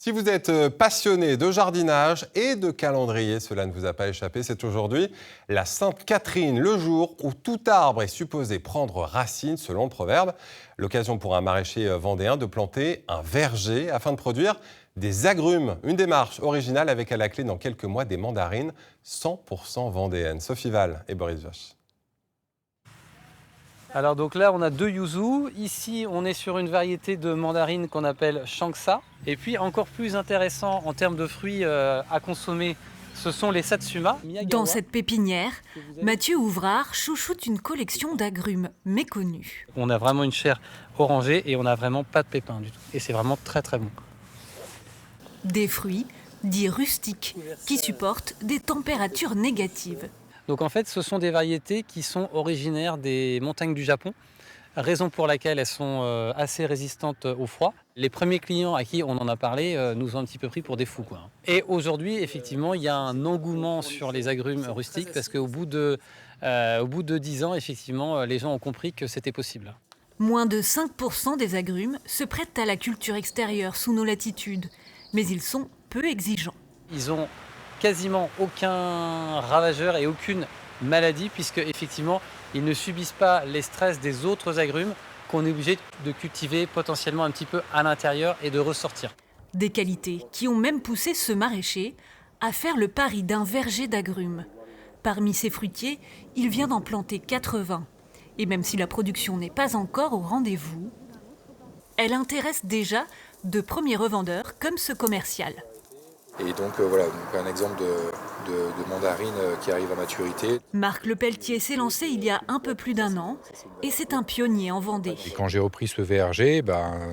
Si vous êtes passionné de jardinage et de calendrier, cela ne vous a pas échappé, c'est aujourd'hui la Sainte-Catherine, le jour où tout arbre est supposé prendre racine, selon le proverbe. L'occasion pour un maraîcher vendéen de planter un verger afin de produire des agrumes. Une démarche originale avec à la clé dans quelques mois des mandarines 100% vendéennes. Sophie Val et Boris Josh. Alors donc là on a deux yuzu, ici on est sur une variété de mandarine qu'on appelle Changsha. Et puis encore plus intéressant en termes de fruits à consommer, ce sont les satsuma. Dans cette pépinière, Mathieu Ouvrard chouchoute une collection d'agrumes méconnus. On a vraiment une chair orangée et on n'a vraiment pas de pépins du tout. Et c'est vraiment très très bon. Des fruits dits rustiques qui supportent des températures négatives. Donc en fait, ce sont des variétés qui sont originaires des montagnes du Japon, raison pour laquelle elles sont assez résistantes au froid. Les premiers clients à qui on en a parlé nous ont un petit peu pris pour des fous, quoi. Et aujourd'hui, effectivement, il y a un engouement sur les agrumes rustiques parce qu'au bout de 10 ans, effectivement, les gens ont compris que c'était possible. Moins de 5% des agrumes se prêtent à la culture extérieure sous nos latitudes, mais ils sont peu exigeants. Ils ont quasiment aucun ravageur et aucune maladie puisque effectivement ils ne subissent pas les stress des autres agrumes qu'on est obligé de cultiver potentiellement un petit peu à l'intérieur et de ressortir. Des qualités qui ont même poussé ce maraîcher à faire le pari d'un verger d'agrumes. Parmi ses fruitiers, il vient d'en planter 80. Et même si la production n'est pas encore au rendez-vous, elle intéresse déjà de premiers revendeurs comme ce commercial. Et donc voilà, donc un exemple de mandarine qui arrive à maturité. Marc Lepelletier s'est lancé il y a un peu plus d'1 an et c'est un pionnier en Vendée. Et quand j'ai repris ce verger,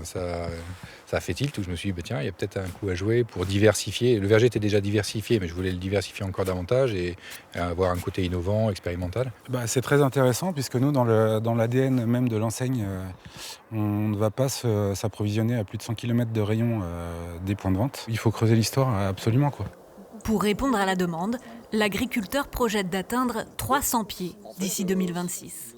ça a fait tilt où je me suis dit, tiens, il y a peut-être un coup à jouer pour diversifier. Le verger était déjà diversifié, mais je voulais le diversifier encore davantage et avoir un côté innovant, expérimental. C'est très intéressant puisque nous, dans l'ADN même de l'enseigne, on ne va pas s'approvisionner à plus de 100 km de rayon des points de vente. Il faut creuser l'histoire absolument, quoi. Pour répondre à la demande, l'agriculteur projette d'atteindre 300 pieds d'ici 2026.